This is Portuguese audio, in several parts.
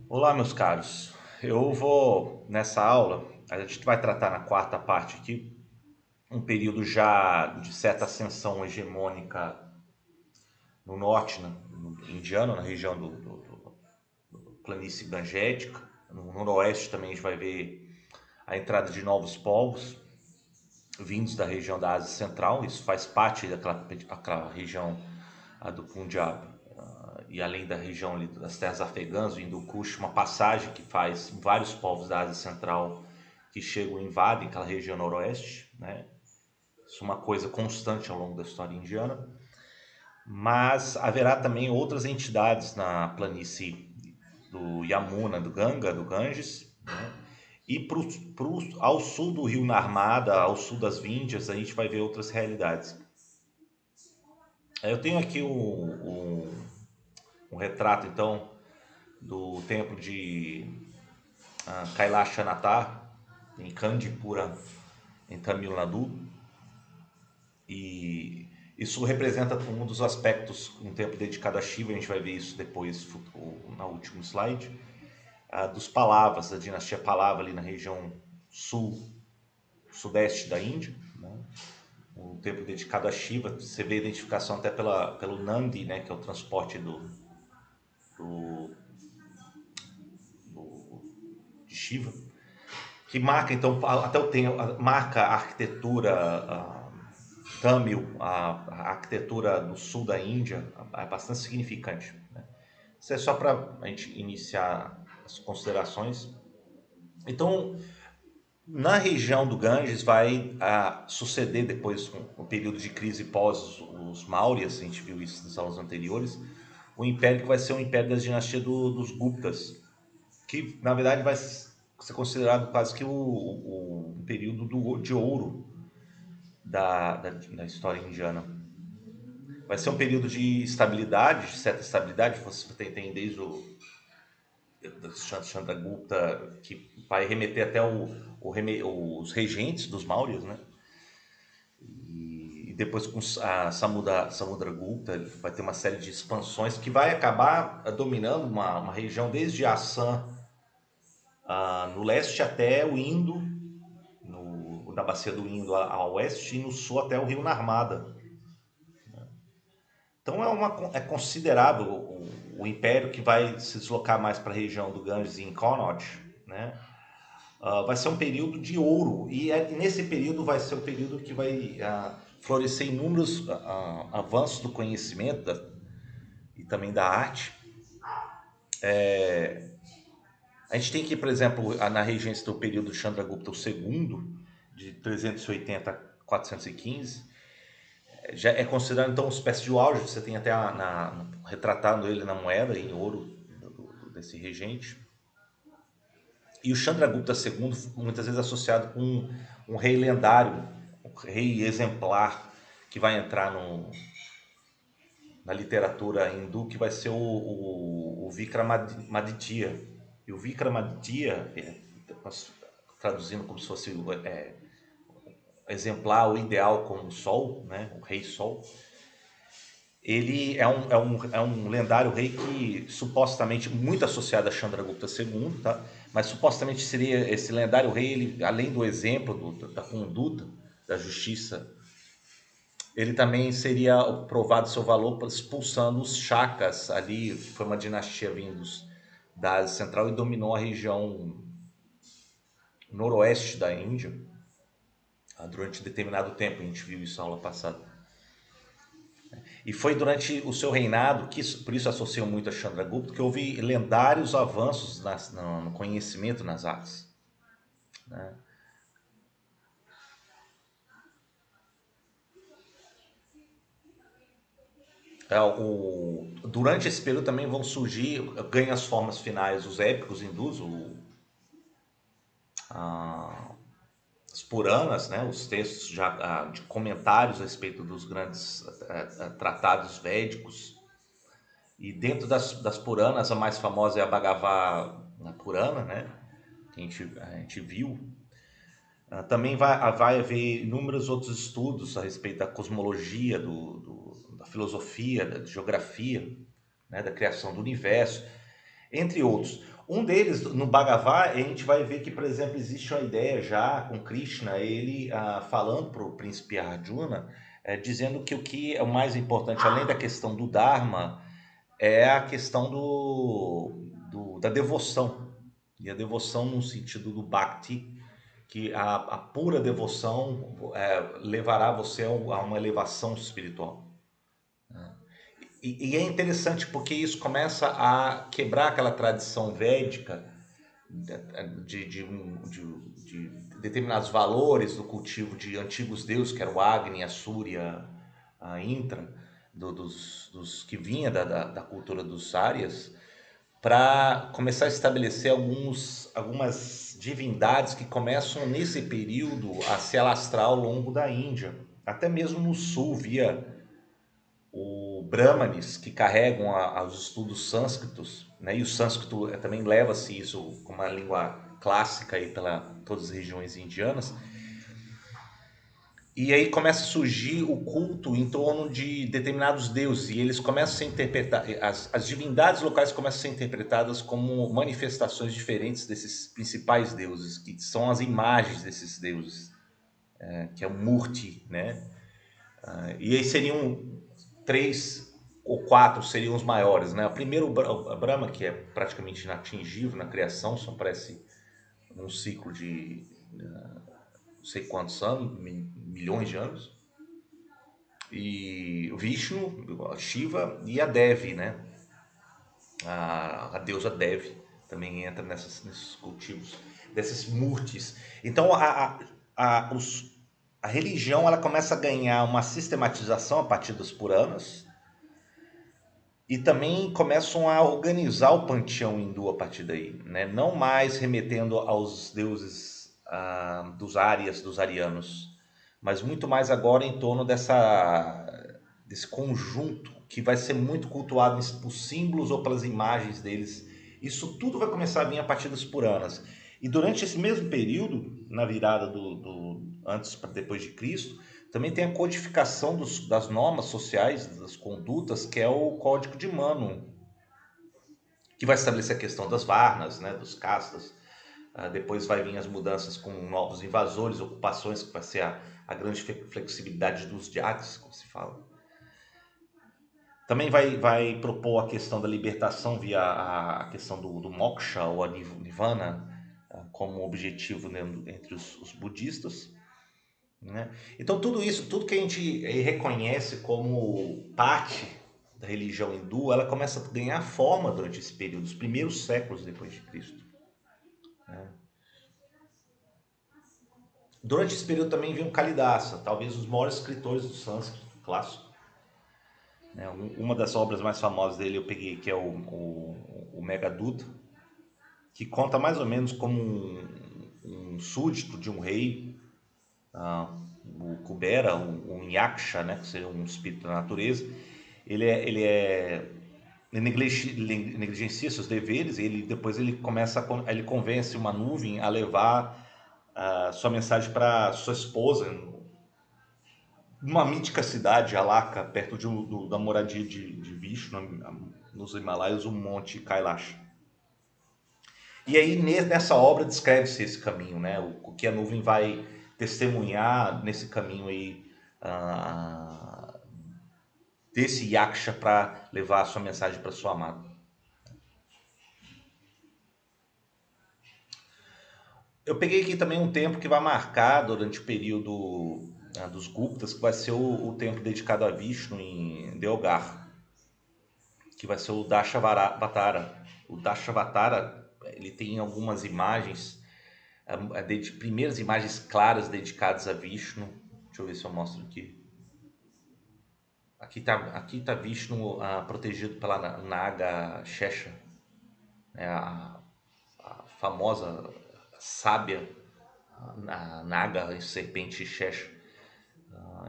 Olá, meus caros. Eu vou, nessa aula, a gente vai tratar na quarta parte aqui, um período já de certa ascensão hegemônica no norte, né, no indiano, na região do planície gangética. No noroeste também a gente vai ver a entrada de novos povos vindos da região da Ásia Central. Isso faz parte daquela região do Punjab, e além da região ali das terras afegãs, o Hindu Kush, uma passagem que faz vários povos da Ásia Central que chegam e invadem aquela região noroeste, né? Isso é uma coisa constante ao longo da história indiana. Mas haverá também outras entidades na planície do Yamuna, do Ganga, do Ganges, né? E ao sul do rio Narmada, ao sul das Víndias, a gente vai ver outras realidades. Eu tenho aqui um retrato, então, do templo de Kailashanatha, em Kandipura, em Tamil Nadu. E isso representa um dos aspectos, um templo dedicado a Shiva, a gente vai ver isso depois na último slide, dos Pallavas, da dinastia Pallava ali na região sudeste da Índia, né? Um templo dedicado a Shiva. Você vê a identificação até pelo Nandi, né, que é o transporte do, de Shiva, que marca então até o tempo, marca a arquitetura Tamil, a arquitetura do sul da Índia, é bastante significante, né? Isso é só para a gente iniciar as considerações. Então, na região do Ganges vai suceder depois um período de crise pós os Mauryas, a gente viu isso nas aulas anteriores, o império que vai ser o império das dinastias dos Guptas, que na verdade vai ser considerado quase que o período de ouro da história indiana. Vai ser um período de estabilidade, de certa estabilidade, você tem desde o Chandragupta, que vai remeter até os regentes dos Mauryas, né? E depois com a Samudragupta vai ter uma série de expansões que vai acabar dominando uma região desde Assam, no leste até o Indo, na bacia do Indo a oeste, e no sul até o rio Narmada. Então é considerável o império que vai se deslocar mais para a região do Ganges e em Connaught, né? Vai ser um período de ouro, e nesse período vai ser o período que vai florescer inúmeros avanços do conhecimento e também da arte. A gente tem aqui, por exemplo, na regência do período de Chandragupta II, de 380 a 415, já é considerado então uma espécie de auge. Você tem até retratando ele na moeda em ouro desse regente. E o Chandragupta II, muitas vezes associado com um rei lendário, um rei exemplar, que vai entrar na literatura hindu, que vai ser o Vikramaditya. E o Vikramaditya, traduzindo como se fosse exemplar, o ideal como o Sol, né? O Rei Sol. Ele é um lendário rei que supostamente, muito associado a Chandragupta II, tá? Mas supostamente seria esse lendário rei, ele, além do exemplo da conduta, da justiça, ele também seria provado seu valor expulsando os Shakas ali, que foi uma dinastia vindos da Ásia Central e dominou a região noroeste da Índia durante determinado tempo. A gente viu isso na aula passada. E foi durante o seu reinado, por isso associam muito a Chandragupta, que houve lendários avanços no conhecimento nas artes, né? Durante esse período também vão surgir, ganham as formas finais os épicos hindus, as Puranas, né, os textos já de comentários a respeito dos grandes tratados védicos. E dentro das Puranas, a mais famosa é a Bhagavad Purana, né, que a gente viu. Também vai haver inúmeros outros estudos a respeito da cosmologia, da filosofia, da geografia, né, da criação do universo. entre outros. Um deles, no Bhagavad, a gente vai ver que, por exemplo, existe uma ideia já com Krishna, ele falando para o príncipe Arjuna, dizendo que o que é o mais importante, além da questão do Dharma, é a questão da devoção. E a devoção no sentido do Bhakti, que a pura devoção levará você a uma elevação espiritual. E é interessante porque isso começa a quebrar aquela tradição védica de determinados valores do cultivo de antigos deuses, que era o Agni, a Surya, a Intra, dos que vinha da cultura dos Árias, para começar a estabelecer algumas divindades que começam nesse período a se alastrar ao longo da Índia, até mesmo no sul, via o Brahmanes, que carregam os estudos sânscritos, né? E o sânscrito também leva-se isso como uma língua clássica aí pela todas as regiões indianas. E aí começa a surgir o culto em torno de determinados deuses, e eles começam a ser interpretados, as divindades locais começam a ser interpretadas como manifestações diferentes desses principais deuses, que são as imagens desses deuses, que é o Murti, né? E aí seriam três ou quatro seriam os maiores, né? O primeiro, o Brahma, que é praticamente inatingível na criação, só aparece num ciclo de não sei quantos anos, milhões de anos. E o Vishnu, a Shiva e a Devi, né? A deusa Devi também entra nesses cultivos, desses murtis. Então a religião ela começa a ganhar uma sistematização a partir dos Puranas, e também começam a organizar o panteão hindu a partir daí, né? Não mais remetendo aos deuses dos Árias, dos arianos, mas muito mais agora em torno desse conjunto que vai ser muito cultuado por símbolos ou pelas imagens deles. Isso tudo vai começar a vir a partir dos Puranas. E durante esse mesmo período, na virada do antes para depois de Cristo, também tem a codificação das normas sociais, das condutas, que é o Código de Manu, que vai estabelecer a questão das varnas, né, dos castas. Depois vai vir as mudanças com novos invasores, ocupações, que vai ser a grande flexibilidade dos jatis, como se fala. Também vai propor a questão da libertação via a questão do moksha ou a nirvana como objetivo, né, entre os budistas, né? Então tudo isso, tudo que a gente reconhece como parte da religião hindu, ela começa a ganhar forma durante esse período, os primeiros séculos depois de Cristo, né? Durante esse período também vem o Kalidasa, talvez os maiores escritores do sânscrito clássico, né? Uma das obras mais famosas dele eu peguei, que é o Meghadutta, que conta mais ou menos como um súdito de um rei, o Kubera, um Yaksha, né, que seria um espírito da natureza. Ele negligencia seus deveres, e depois ele convence uma nuvem a levar sua mensagem para sua esposa, numa mítica cidade, Alaka, perto da moradia de Vishnu, nos Himalaias, o Monte Kailash. E aí nessa obra descreve-se esse caminho, né? O que a nuvem vai testemunhar nesse caminho aí desse yaksha para levar a sua mensagem para sua amada. Eu peguei aqui também um tempo que vai marcar durante o período dos Guptas, que vai ser o tempo dedicado a Vishnu em Deogar, que vai ser o Dashavatara. O Dashavatara, ele tem algumas imagens, primeiras imagens claras dedicadas a Vishnu. Deixa eu ver se eu mostro aqui. Aqui tá Vishnu protegido pela Naga Shesha, né? A famosa sábia a Naga, a serpente Shesha.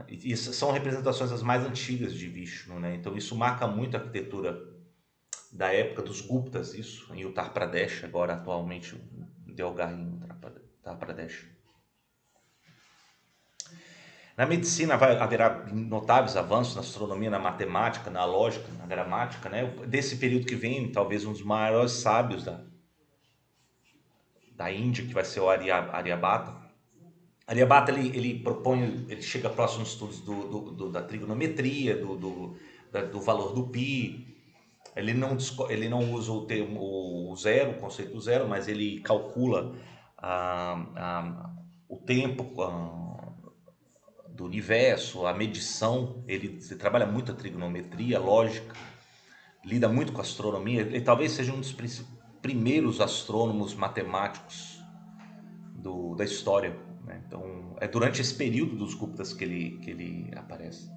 E são representações as mais antigas de Vishnu, né? Então isso marca muito a arquitetura da época dos Guptas, isso, em Uttar Pradesh, agora atualmente Delgar em Uttar Pradesh. Na medicina haverá notáveis avanços na astronomia, na matemática, na lógica, na gramática, né? Desse período que vem, talvez um dos maiores sábios da Índia, que vai ser o Aryabhata. Aryabhata ele propõe, ele chega próximo aos estudos da trigonometria, do valor do pi. Ele não usa o termo o zero, o conceito zero, mas ele calcula o tempo do universo, a medição. Ele trabalha muito a trigonometria, a lógica, lida muito com a astronomia. Ele talvez seja um dos primeiros astrônomos matemáticos da história, né? Então, é durante esse período dos Guptas que ele aparece.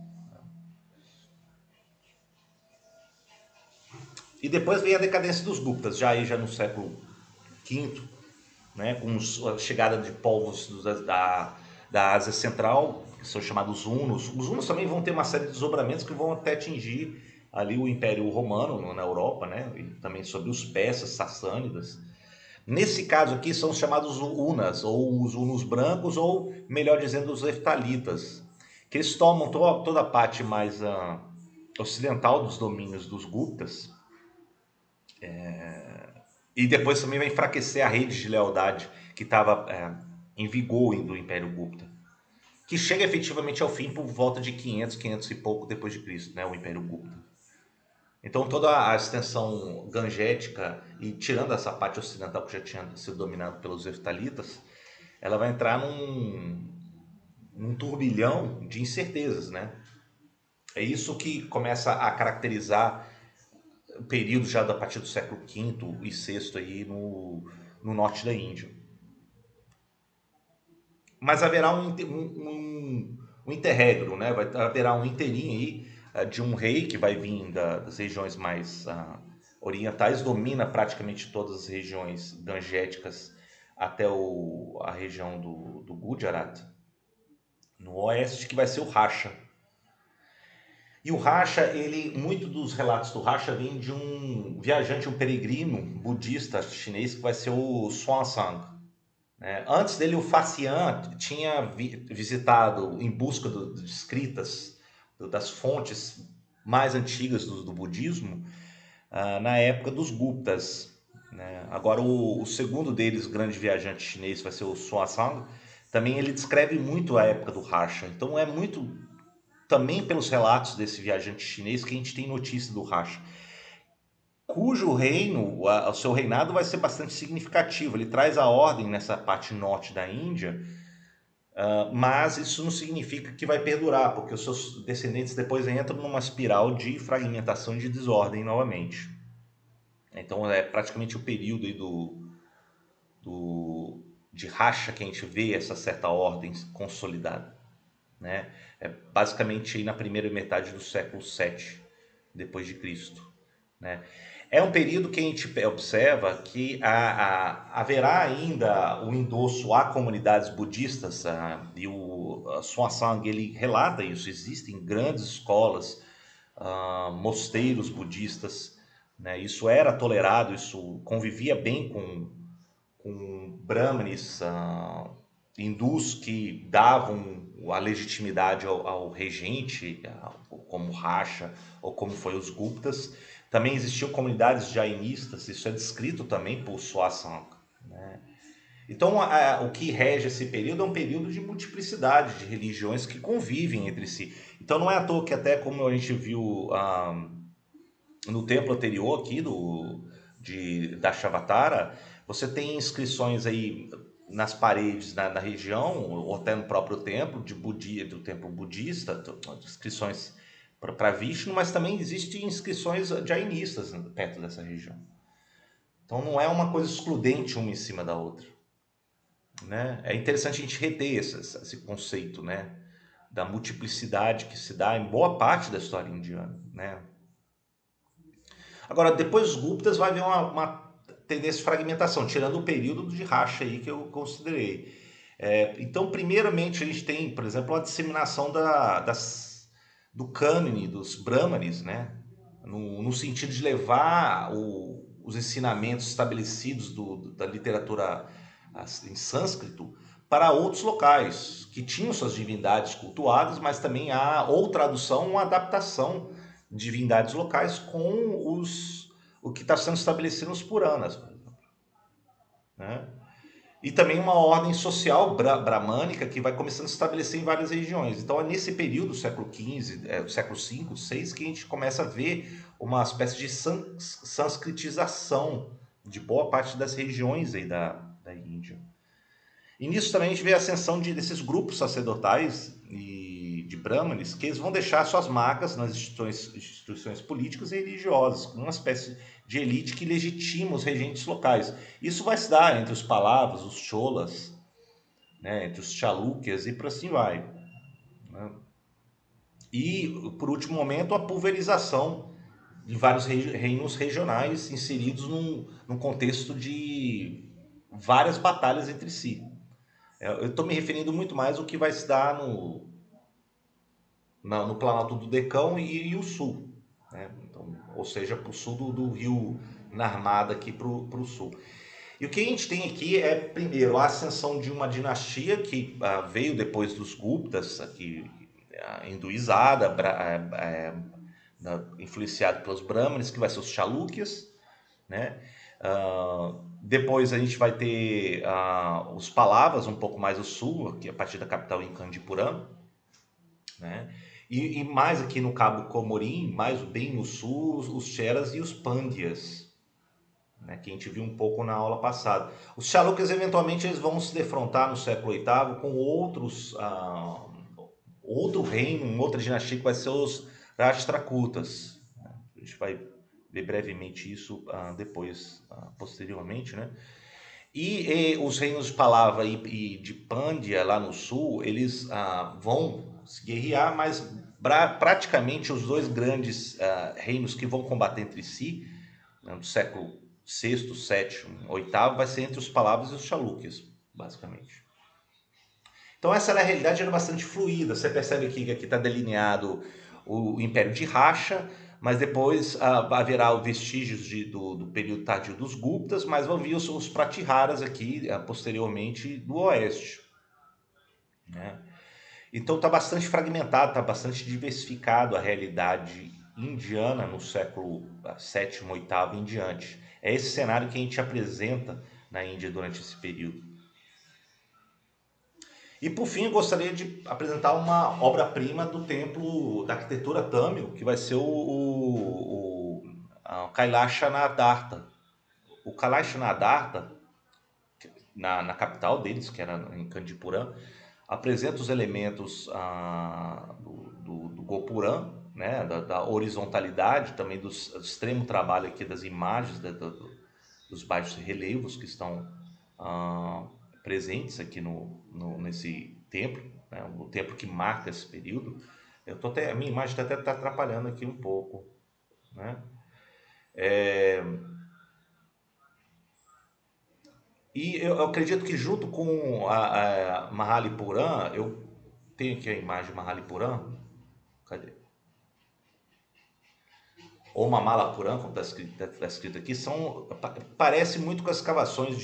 E depois vem a decadência dos Guptas, já no século V, né, com a chegada de povos da Ásia Central, que são chamados Hunos. Os Hunos também vão ter uma série de desdobramentos que vão até atingir ali o Império Romano na Europa, né, e também sobre os persas, sassânidas. Nesse caso aqui são os chamados Hunas, ou os Hunos brancos, ou melhor dizendo, os Heftalitas, que eles tomam toda a parte mais ocidental dos domínios dos Guptas, e depois também vai enfraquecer a rede de lealdade que estava em vigor do Império Gupta, que chega efetivamente ao fim por volta de 500 e pouco depois de Cristo, né, o Império Gupta. Então toda a extensão gangética, e tirando essa parte ocidental que já tinha sido dominada pelos Heftalitas, ela vai entrar num turbilhão de incertezas, né? É isso que começa a caracterizar o período já da partir do século V e VI aí no norte da Índia. Mas haverá um interregno, né? Haverá um inteirinho aí de um rei que vai vir das regiões mais orientais, domina praticamente todas as regiões gangéticas até a região do Gujarat, no oeste, que vai ser o Rasha. E o Rasha, muito dos relatos do Rasha vêm de um viajante, um peregrino budista chinês que vai ser o Xuanzang. Antes dele, o Faxian tinha visitado em busca de escritas, das fontes mais antigas do budismo, na época dos Guptas, né? Agora, o segundo deles, grande viajante chinês, vai ser o Xuanzang. Também ele descreve muito a época do Rasha. Então, é muito também pelos relatos desse viajante chinês que a gente tem notícia do Rasha, cujo reino, o seu reinado vai ser bastante significativo. Ele traz a ordem nessa parte norte da Índia, mas isso não significa que vai perdurar, porque os seus descendentes depois entram numa espiral de fragmentação e de desordem novamente. Então é praticamente o período aí de racha que a gente vê essa certa ordem consolidada, né? É basicamente aí na primeira metade do século VII depois de Cristo, né? É um período que a gente observa que haverá ainda o endosso a comunidades budistas, e o Xuanzang ele relata isso. Existem grandes escolas, mosteiros budistas, né? Isso era tolerado, isso convivia bem com brahmanes, hindus que davam a legitimidade ao regente, como Rasha ou como foi os Guptas. Também existiam comunidades jainistas, isso é descrito também por Xuanzang, né? Então, o que rege esse período é um período de multiplicidade de religiões que convivem entre si. Então, não é à toa que, até como a gente viu no templo anterior aqui da Shavatara, você tem inscrições aí nas paredes na região, ou até no próprio templo do templo budista, inscrições para Vishnu, mas também existem inscrições jainistas perto dessa região. Então não é uma coisa excludente uma em cima da outra, né? É interessante a gente reter esse conceito, né, da multiplicidade que se dá em boa parte da história indiana, né? Agora, depois dos Guptas vai haver uma tendência de fragmentação, tirando o período de racha aí que eu considerei. Então, primeiramente, a gente tem, por exemplo, a disseminação do cânone, dos brahmanes, né? No sentido de levar os ensinamentos estabelecidos da literatura em sânscrito para outros locais que tinham suas divindades cultuadas, mas também há ou tradução ou adaptação de divindades locais com o que está sendo estabelecido nos Puranas, né? E também uma ordem social bramânica que vai começando a se estabelecer em várias regiões. Então é nesse período, século XV, século V, VI, que a gente começa a ver uma espécie de sanskritização de boa parte das regiões aí da Índia. E nisso também a gente vê a ascensão desses grupos sacerdotais e de brahmanes, que eles vão deixar suas marcas nas instituições políticas e religiosas, como uma espécie de elite que legitima os regentes locais. Isso vai se dar entre os Palavas, os Cholas, né, entre os Chalukyas e por assim vai, né? E, por último momento, a pulverização de vários reinos regionais inseridos num contexto de várias batalhas entre si. Eu estou me referindo muito mais ao que vai se dar no Planalto do Decão e o sul, né? Então, ou seja, para o sul do rio Narmada aqui para o sul. E o que a gente tem aqui é, primeiro, a ascensão de uma dinastia que veio depois dos Guptas, aqui, hinduizada, influenciada pelos Brahmanes, que vai ser os Chalukyas, né? Depois a gente vai ter os Palavas, um pouco mais ao sul, aqui a partir da capital em Kandipuram, né? E mais aqui no Cabo Comorim, mais bem no sul, os Cheras e os Pandya's, né, que a gente viu um pouco na aula passada. Os Chalukyas, eventualmente, eles vão se defrontar no século VIII com outro reino, outra dinastia, que vai ser os Rashtrakutas. A gente vai ver brevemente isso depois, posteriormente, né? E os reinos de Palava e de Pandya, lá no sul, eles vão se guerrear, mas praticamente os dois grandes reinos que vão combater entre si, né, no século VI, VII, VIII, vai ser entre os Palavas e os Chalukyas, basicamente. Então essa na realidade era bastante fluida. Você percebe aqui que está delineado o Império de Racha, mas depois haverá vestígios do período tardio dos Guptas, mas vão vir os Pratiharas aqui posteriormente do oeste, né? Então está bastante fragmentado, está bastante diversificado a realidade indiana no século VII, VIII em diante. É esse cenário que a gente apresenta na Índia durante esse período. E por fim, eu gostaria de apresentar uma obra-prima do templo da arquitetura Tamil, que vai ser a Kailasha Nadartha. O Kailasha Nadartha, na capital deles, que era em Kandipuram, apresenta os elementos do Gopuram, né, da horizontalidade, também do extremo trabalho aqui das imagens dos baixos relevos que estão presentes aqui nesse templo, né, o templo que marca esse período. A minha imagem está até atrapalhando aqui um pouco, né? E eu acredito que junto com a Mahalipuram, eu tenho aqui a imagem de Mahalipuram, cadê? Ou Mamalapuram, como está escrito aqui, parece muito com as escavações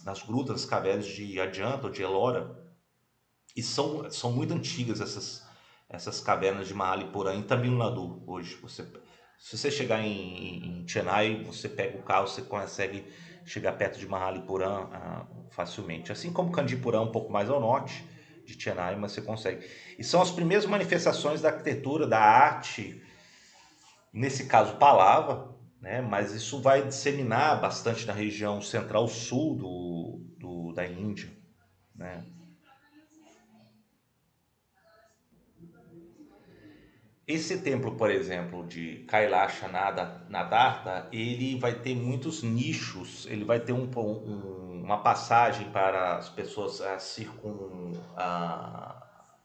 nas grutas, nas cavernas de Adianta ou de Ellora, e são muito antigas essas cavernas de Mahalipuram em Tamil Nadu hoje. Se você chegar em Chennai, você pega o carro, você consegue chegar perto de Mahalipuram facilmente. Assim como Kandipuram, um pouco mais ao norte de Chennai, mas você consegue. E são as primeiras manifestações da arquitetura, da arte, nesse caso Palava, né? Mas isso vai disseminar bastante na região central-sul da Índia, né? Esse templo, por exemplo, de Kailasha Nadartha, ele vai ter muitos nichos, ele vai ter uma passagem para as pessoas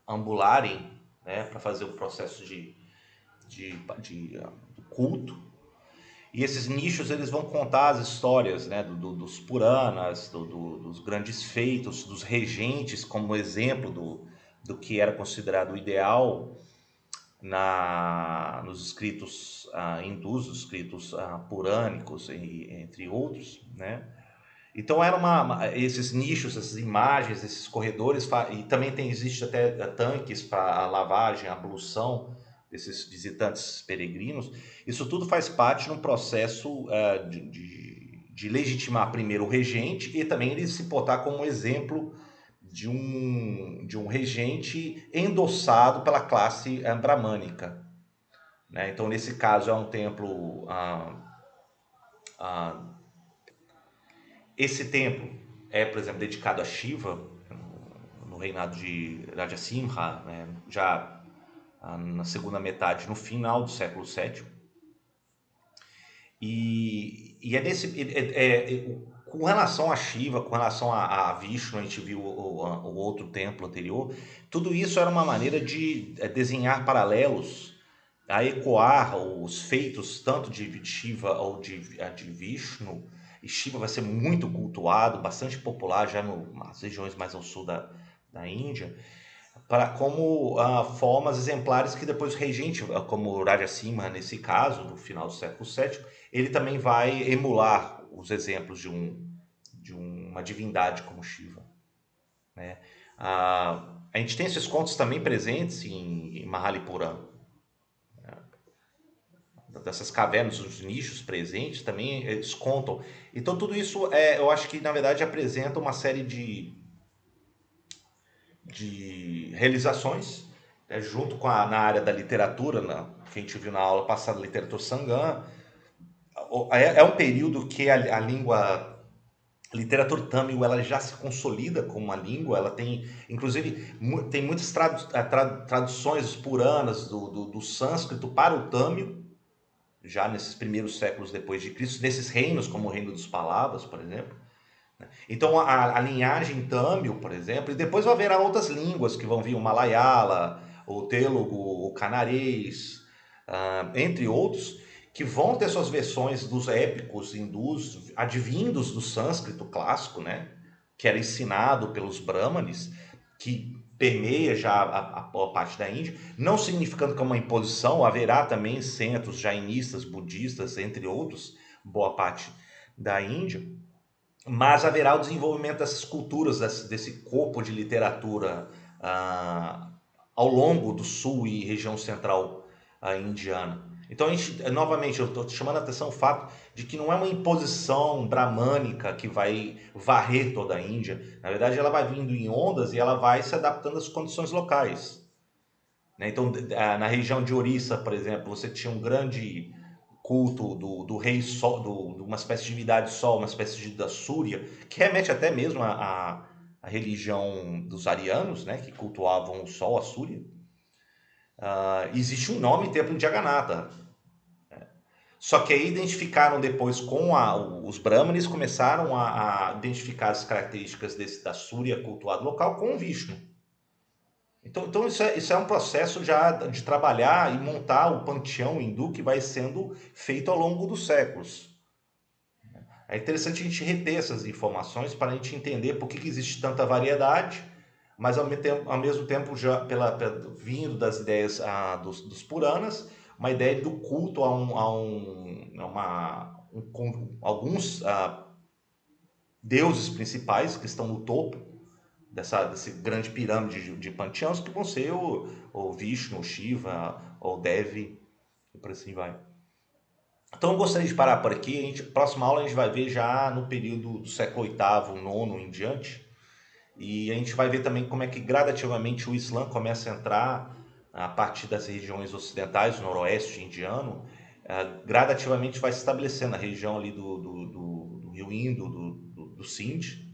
ambularem, né, para fazer o processo de culto. E esses nichos eles vão contar as histórias, né, dos Puranas, dos grandes feitos, dos regentes, como exemplo do que era considerado o ideal nos escritos hindus, os escritos purânicos, entre outros, né? Então era esses nichos, essas imagens, esses corredores, e também existe até tanques para a lavagem, a ablução desses visitantes peregrinos. Isso tudo faz parte de um processo de legitimar primeiro o regente e também ele se botar como exemplo de um regente endossado pela classe bramânica, né? Então, nesse caso, é um templo. Esse templo é, por exemplo, dedicado a Shiva, no reinado de Rajasimha, né? Já na segunda metade, no final do século VII. E é nesse. Com relação a Shiva, com relação a Vishnu, a gente viu o outro templo anterior, tudo isso era uma maneira de desenhar paralelos, a ecoar os feitos tanto de Shiva ou de Vishnu. E Shiva vai ser muito cultuado, bastante popular já nas regiões mais ao sul da Índia, como formas exemplares que depois o regente, como Rajasimha nesse caso, no final do século VII, ele também vai emular os exemplos de uma divindade como Shiva, né? A gente tem esses contos também presentes em Mahalipuram, dessas cavernas, os nichos presentes também eles contam. Então tudo isso eu acho que na verdade apresenta uma série de realizações, né, junto com na área da literatura, que a gente viu na aula passada, literatura Sangam. É um período que a língua literatura Tamil ela já se consolida como uma língua, ela tem, inclusive, tem muitas traduções puranas do sânscrito para o Tamil, já nesses primeiros séculos depois de Cristo, nesses reinos, como o reino dos Palavas, por exemplo. Então, a linhagem Tamil, por exemplo, e depois haverá outras línguas que vão vir, o Malayala, o Telugu, o Canarês, entre outros, que vão ter suas versões dos épicos hindus, advindos do sânscrito clássico, né? Que era ensinado pelos Brahmanes, que permeia já a boa parte da Índia, não significando que é uma imposição, haverá também centros jainistas, budistas, entre outros, boa parte da Índia, mas haverá o desenvolvimento dessas culturas, desse corpo de literatura ah, ao longo do sul e região central indiana. Então, novamente, eu estou chamando a atenção o fato de que não é uma imposição bramânica que vai varrer toda a Índia. Na verdade, ela vai vindo em ondas e ela vai se adaptando às condições locais, né? Então, na região de Orissa, por exemplo, você tinha um grande culto do rei Sol, de uma espécie de divindade Sol, uma espécie da Súria, que remete até mesmo à religião dos arianos, né, que cultuavam o Sol, a Súria. Existe um nome, templo de Jagannatha. Só que aí identificaram depois os Brahmanes começaram a identificar as características da Súria cultuado local com o Vishnu. Então isso é um processo já de trabalhar e montar o panteão hindu que vai sendo feito ao longo dos séculos. É interessante a gente reter essas informações para a gente entender por que existe tanta variedade, mas ao mesmo tempo já vindo das ideias dos Puranas, uma ideia do culto alguns deuses principais que estão no topo desse grande pirâmide de panteões, que vão ser o Vishnu, o Shiva, o Devi, e por assim vai. Então eu gostaria de parar por aqui. Próxima aula a gente vai ver já no período do século VIII, IX em diante. E a gente vai ver também como é que gradativamente o Islã começa a entrar a partir das regiões ocidentais, noroeste indiano, gradativamente vai se estabelecendo na região ali do Rio Indo, do Sindh,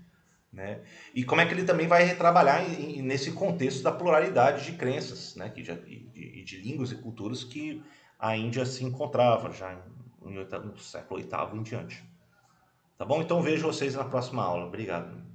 né? E como é que ele também vai retrabalhar nesse contexto da pluralidade de crenças, né? De línguas e culturas que a Índia se encontrava já no século VIII em diante. Tá bom? Então vejo vocês na próxima aula. Obrigado.